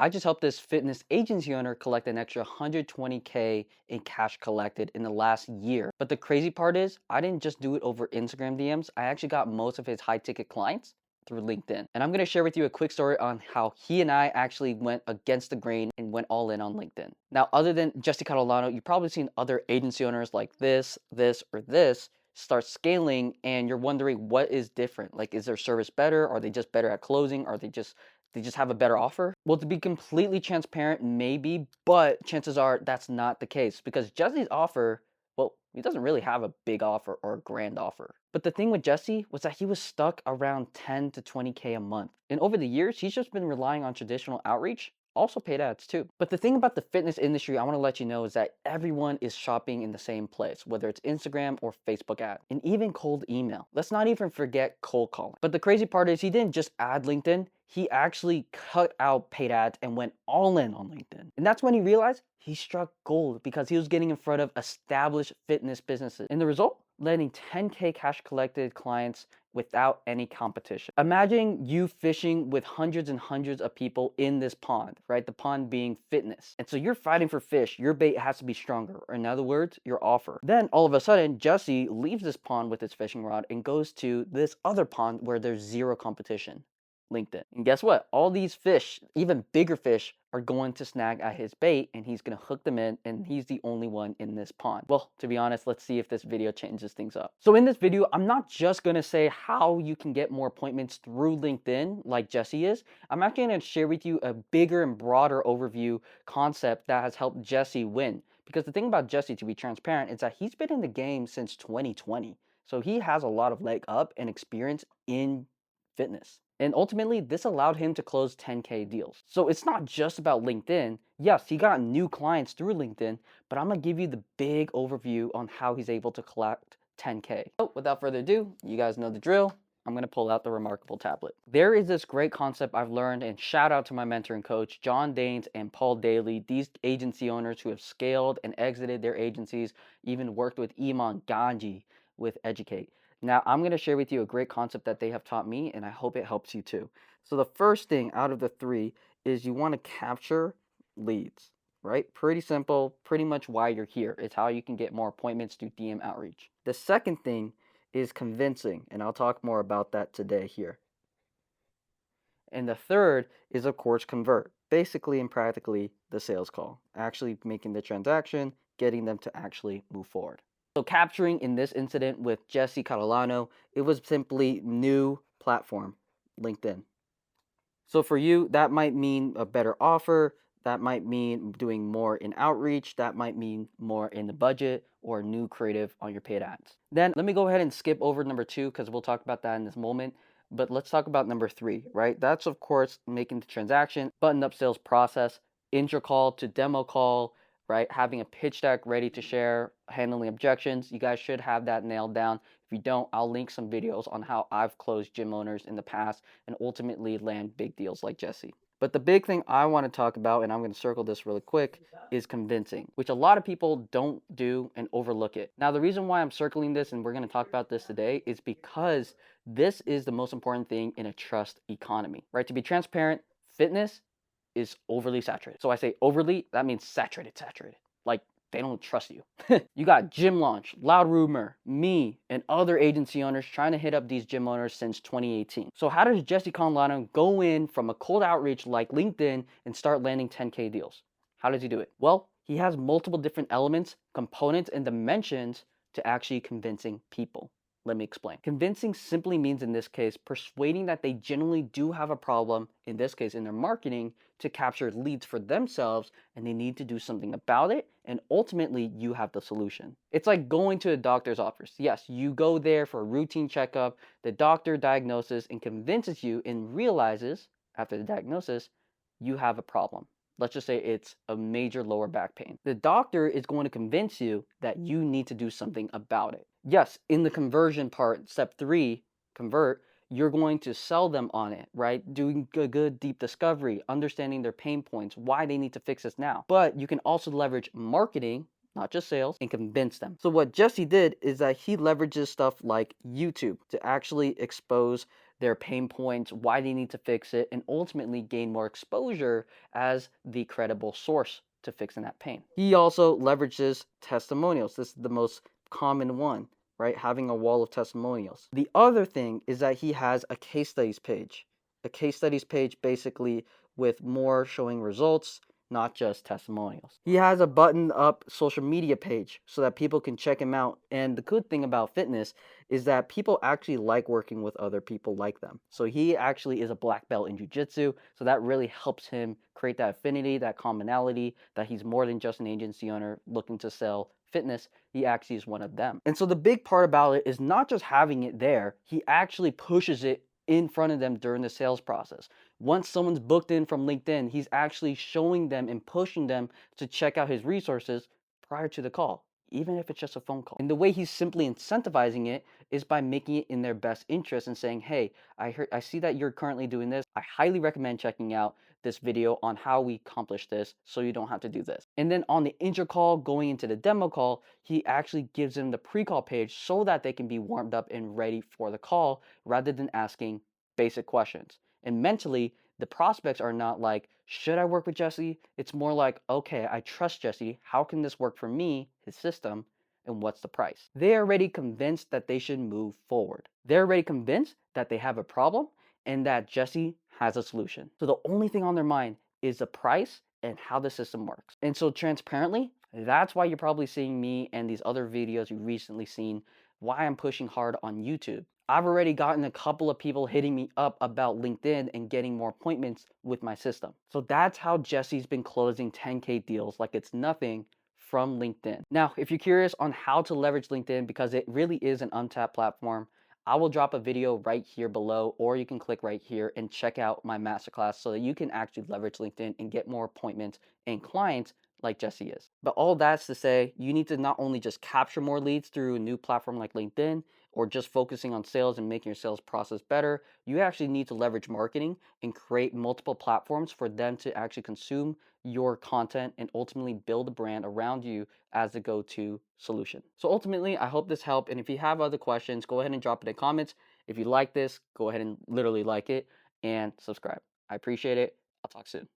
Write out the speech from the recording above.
I just helped this fitness agency owner collect an extra 120K in cash collected in the last year. But the crazy part is, I didn't just do it over Instagram DMs. I actually got most of his high ticket clients through LinkedIn. And I'm gonna share with you a quick story on how he and I actually went against the grain and went all in on LinkedIn. Now, other than Jesse Catalano, you've probably seen other agency owners like this, or this start scaling, and you're wondering what is different. Like, is their service better? Are they just better at closing? Are they just have a better offer? Well, to be completely transparent, maybe, but chances are that's not the case because Jesse's offer, well, he doesn't really have a big offer or a grand offer. But the thing with Jesse was that he was stuck around 10 to 20K a month. And over the years, he's just been relying on traditional outreach, also paid ads too. But the thing about the fitness industry, I want to let you know, is that everyone is shopping in the same place, whether it's Instagram or Facebook ad, and even cold email. Let's not even forget cold calling. But the crazy part is he didn't just add LinkedIn, he actually cut out paid ads and went all in on LinkedIn. And that's when he realized he struck gold because he was getting in front of established fitness businesses. And the result? Landing 10K cash collected clients without any competition. Imagine you fishing with hundreds and hundreds of people in this pond, right? The pond being fitness. And so you're fighting for fish. Your bait has to be stronger. Or in other words, your offer. Then all of a sudden, Jesse leaves this pond with his fishing rod and goes to this other pond where there's zero competition. LinkedIn. And guess what? All these fish, even bigger fish, are going to snag at his bait and he's going to hook them in, and he's the only one in this pond. Well, to be honest, let's see if this video changes things up. So in this video, I'm not just going to say how you can get more appointments through LinkedIn like Jesse is. I'm actually going to share with you a bigger and broader overview concept that has helped Jesse win. Because the thing about Jesse, to be transparent, is that he's been in the game since 2020. So he has a lot of leg up and experience in fitness. And ultimately, this allowed him to close 10K deals. So it's not just about LinkedIn. Yes, he got new clients through LinkedIn, but I'm gonna give you the big overview on how he's able to collect 10K. So without further ado, you guys know the drill. I'm gonna pull out the Remarkable tablet. There is this great concept I've learned, and shout out to my mentor and coach, John Danes and Paul Daly, these agency owners who have scaled and exited their agencies, even worked with Iman Ganji with Educate. Now, I'm going to share with you a great concept that they have taught me, and I hope it helps you too. So the first thing out of the three is you want to capture leads, right? Pretty simple, pretty much why you're here. It's how you can get more appointments through DM outreach. The second thing is convincing, and I'll talk more about that today here. And the third is, of course, convert. Basically and practically the sales call, actually making the transaction, getting them to actually move forward. So capturing in this incident with Jesse Catalano, it was simply new platform, LinkedIn. So for you, that might mean a better offer. That might mean doing more in outreach. That might mean more in the budget or new creative on your paid ads. Then let me go ahead and skip over number two because we'll talk about that in this moment. But let's talk about number three, right? That's, of course, making the transaction, button up sales process, intro call to demo call, right? Having a pitch deck ready to share, handling objections. You guys should have that nailed down. If you don't, I'll link some videos on how I've closed gym owners in the past and ultimately land big deals like Jesse. But the big thing I want to talk about, and I'm going to circle this really quick, is convincing, which a lot of people don't do and overlook it. Now, the reason why I'm circling this, and we're going to talk about this today, is because this is the most important thing in a trust economy, right? To be transparent, fitness is overly saturated. So I say overly, that means saturated. Like, they don't trust you. You got Gym Launch, Loud Rumor, me, and other agency owners trying to hit up these gym owners since 2018. So how does Jesse Catalano go in from a cold outreach like LinkedIn and start landing 10K deals? How does he do it? Well, he has multiple different elements, components, and dimensions to actually convincing people. Let me explain. Convincing simply means, in this case, persuading that they genuinely do have a problem, in this case in their marketing, to capture leads for themselves, and they need to do something about it, and ultimately you have the solution. It's like going to a doctor's office. Yes, you go there for a routine checkup, the doctor diagnoses and convinces you and realizes, after the diagnosis, you have a problem. Let's just say it's a major lower back pain. The doctor is going to convince you that you need to do something about it. Yes, in the conversion part, step 3, convert, you're going to sell them on it, right? Doing a good deep discovery, understanding their pain points, why they need to fix this now. But you can also leverage marketing, not just sales, and convince them. So what Jesse did is that he leverages stuff like YouTube to actually expose their pain points, why they need to fix it, and ultimately gain more exposure as the credible source to fixing that pain. He also leverages testimonials. This is the most common one, right? Having a wall of testimonials. The other thing is that he has a case studies page. A case studies page basically with more showing results, not just testimonials. He has a button up social media page so that people can check him out. And the good thing about fitness is that people actually like working with other people like them. So he actually is a black belt in jiu-jitsu, so that really helps him create that affinity, that commonality, that he's more than just an agency owner looking to sell fitness. He actually is one of them. And so the big part about it is not just having it there, he actually pushes it in front of them during the sales process. Once someone's booked in from LinkedIn, he's actually showing them and pushing them to check out his resources prior to the call, even if it's just a phone call. And the way he's simply incentivizing it is by making it in their best interest and saying, hey, I see that you're currently doing this. I highly recommend checking out this video on how we accomplish this so you don't have to do this. And then on the intro call, going into the demo call, he actually gives them the pre-call page so that they can be warmed up and ready for the call rather than asking basic questions. And mentally, the prospects are not like, should I work with Jesse? It's more like, okay, I trust Jesse. How can this work for me, his system, and what's the price? They're already convinced that they should move forward. They're already convinced that they have a problem and that Jesse has a solution. So the only thing on their mind is the price and how the system works. And so transparently, that's why you're probably seeing me and these other videos you've recently seen, why I'm pushing hard on YouTube. I've already gotten a couple of people hitting me up about LinkedIn and getting more appointments with my system. So that's how Jesse's been closing 10K deals like it's nothing from LinkedIn. Now, if you're curious on how to leverage LinkedIn, because it really is an untapped platform, I will drop a video right here below, or you can click right here and check out my masterclass so that you can actually leverage LinkedIn and get more appointments and clients like Jesse is. But all that's to say, you need to not only just capture more leads through a new platform like LinkedIn, or just focusing on sales and making your sales process better, you actually need to leverage marketing and create multiple platforms for them to actually consume your content and ultimately build a brand around you as the go-to solution. So ultimately, I hope this helped. And if you have other questions, go ahead and drop it in the comments. If you like this, go ahead and literally like it and subscribe. I appreciate it. I'll talk soon.